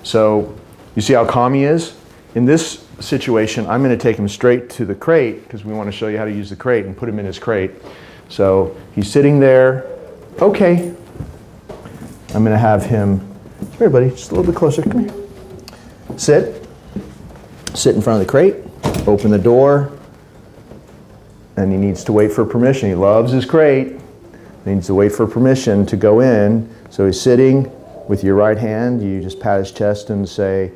So you see how calm he is? In this situation, I'm going to take him straight to the crate because we want to show you how to use the crate and put him in his crate. So he's sitting there. Okay. I'm going to have him, come here buddy, just a little bit closer, come here. Sit. Sit in front of the crate, open the door, and he needs to wait for permission. He loves his crate. He needs to wait for permission to go in. So he's sitting with your right hand. You just pat his chest and say,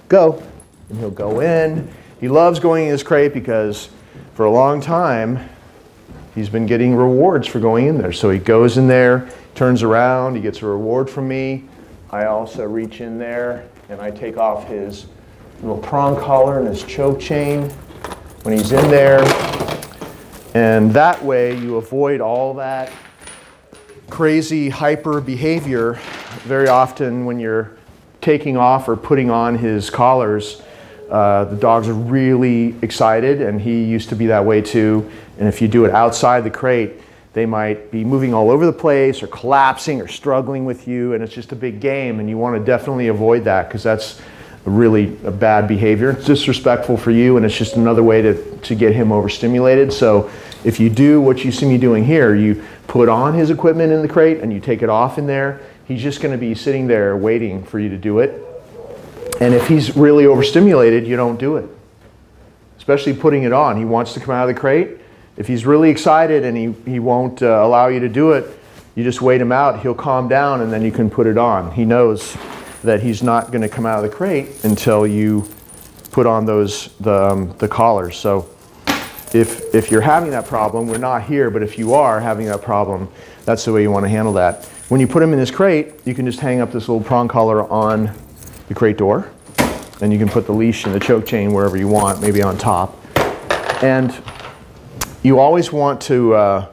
go. And he'll go in. He loves going in his crate because for a long time, he's been getting rewards for going in there. So he goes in there, turns around, he gets a reward from me. I also reach in there and I take off his little prong collar and his choke chain when he's in there. And that way you avoid all that crazy hyper behavior. Very often when you're taking off or putting on his collars, the dogs are really excited, and he used to be that way too. And if you do it outside the crate, they might be moving all over the place or collapsing or struggling with you, and it's just a big game, and you want to definitely avoid that because that's really a bad behavior. It's disrespectful for you, and it's just another way to get him overstimulated. So if you do what you see me doing here, you put on his equipment in the crate and you take it off in there, he's just going to be sitting there waiting for you to do it. And if he's really overstimulated, you don't do it. Especially putting it on. He wants to come out of the crate. If he's really excited and he won't allow you to do it, you just wait him out, he'll calm down, and then you can put it on. He knows that he's not going to come out of the crate until you put on the collars. So if you're having that problem, we're not here, but if you are having that problem, that's the way you want to handle that. When you put him in his crate, you can just hang up this little prong collar on the crate door, and you can put the leash and the choke chain wherever you want, maybe on top. And you always want to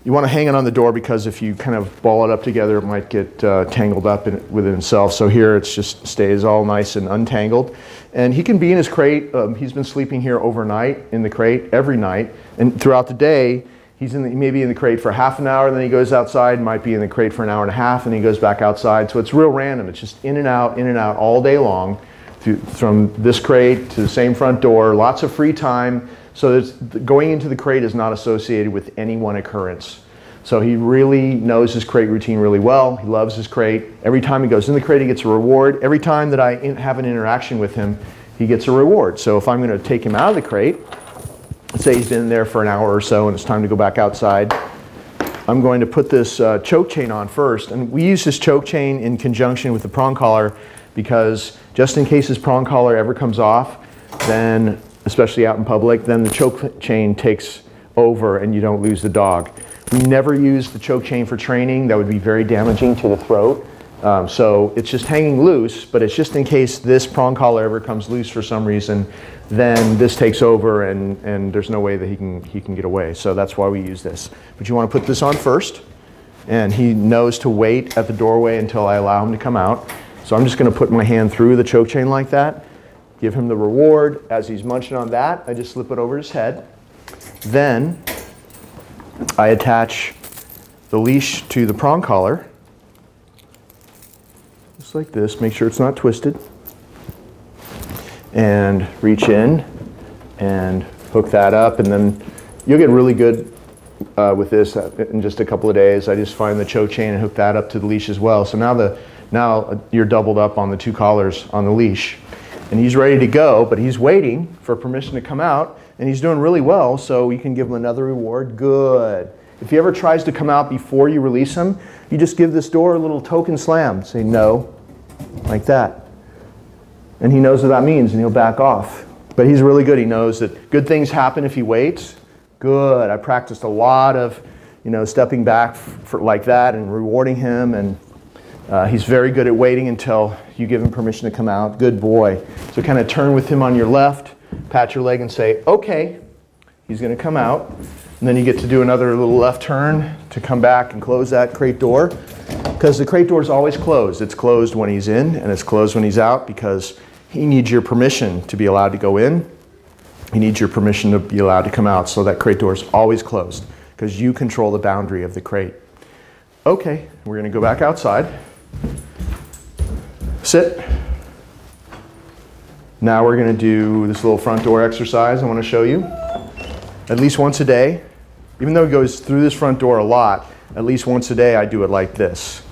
hang it on the door because if you kind of ball it up together, it might get tangled up within itself. So here it just stays all nice and untangled. And he can be in his crate. He's been sleeping here overnight in the crate every night, and throughout the day he's maybe in the crate for half an hour, then he goes outside, might be in the crate for an hour and a half, and he goes back outside. So it's real random. It's just in and out all day long from this crate to the same front door, lots of free time. So going into the crate is not associated with any one occurrence. So he really knows his crate routine really well. He loves his crate. Every time he goes in the crate, he gets a reward. Every time that I have an interaction with him, he gets a reward. So if I'm going to take him out of the crate, let's say he's been in there for an hour or so and it's time to go back outside, I'm going to put this choke chain on first. And we use this choke chain in conjunction with the prong collar because just in case his prong collar ever comes off, then, especially out in public, then the choke chain takes over and you don't lose the dog. We never use the choke chain for training. That would be very damaging to the throat. So it's just hanging loose, but it's just in case this prong collar ever comes loose for some reason, then this takes over and there's no way that he can get away. So that's why we use this. But you want to put this on first, and he knows to wait at the doorway until I allow him to come out. So I'm just going to put my hand through the choke chain like that, give him the reward. As he's munching on that, I just slip it over his head. Then I attach the leash to the prong collar, just like this. Make sure it's not twisted. And reach in and hook that up, and then you'll get really good with this in just a couple of days. I just find the choke chain and hook that up to the leash as well. So now you're doubled up on the two collars on the leash. And he's ready to go, but he's waiting for permission to come out, and he's doing really well, so you can give him another reward. Good. If he ever tries to come out before you release him, you just give this door a little token slam. Say no, like that. And he knows what that means, and he'll back off. But he's really good. He knows that good things happen if he waits. Good. I practiced a lot of, stepping back like that and rewarding him, and he's very good at waiting until you give him permission to come out. Good boy. So kind of turn with him on your left, pat your leg and say, okay, he's going to come out. And then you get to do another little left turn to come back and close that crate door. Because the crate door is always closed. It's closed when he's in, and it's closed when he's out, because he needs your permission to be allowed to go in. He needs your permission to be allowed to come out. So that crate door is always closed, because you control the boundary of the crate. Okay, we're going to go back outside. Sit. Now we're going to do this little front door exercise I want to show you. At least once a day. Even though he goes through this front door a lot, at least once a day I do it like this.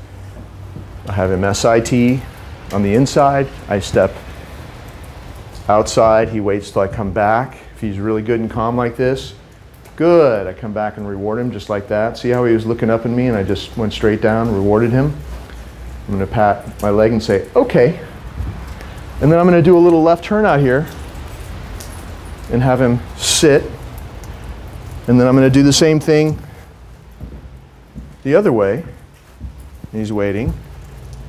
I have him SIT on the inside. I step outside. He waits till I come back. If he's really good and calm like this, good. I come back and reward him just like that. See how he was looking up at me and I just went straight down, rewarded him? I'm going to pat my leg and say, okay. And then I'm going to do a little left turn out here and have him sit. And then I'm going to do the same thing the other way. He's waiting.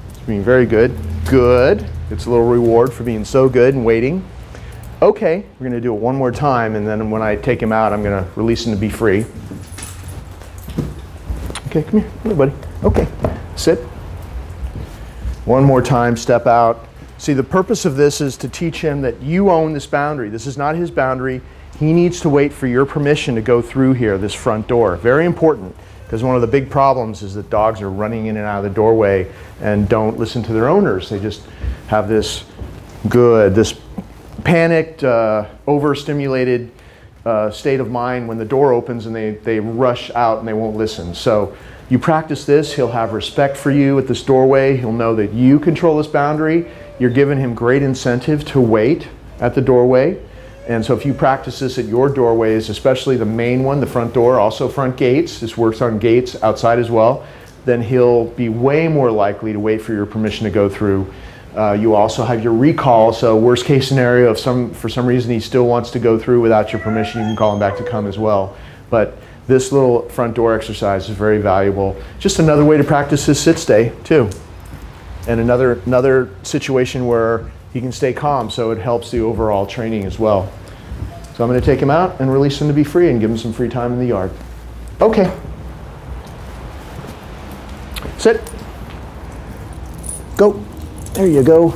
He's being very good. Good. Gets a little reward for being so good and waiting. Okay, we're going to do it one more time, and then when I take him out, I'm going to release him to be free. Okay, come here. Come here, buddy. Okay, sit. One more time, step out. See, the purpose of this is to teach him that you own this boundary. This is not his boundary. He needs to wait for your permission to go through here, this front door. Very important, because one of the big problems is that dogs are running in and out of the doorway and don't listen to their owners. They just have this panicked, overstimulated state of mind when the door opens and they rush out and they won't listen. So you practice this, he'll have respect for you at this doorway. He'll know that you control this boundary. You're giving him great incentive to wait at the doorway. And so if you practice this at your doorways, especially the main one, the front door, also front gates, this works on gates outside as well, then he'll be way more likely to wait for your permission to go through. You also have your recall, so worst case scenario, if for some reason he still wants to go through without your permission, you can call him back to come as well. But this little front door exercise is very valuable. Just another way to practice his sit-stay too. And another situation where he can stay calm, so it helps the overall training as well. So I'm going to take him out and release him to be free and give him some free time in the yard. Okay. Sit. Go. There you go.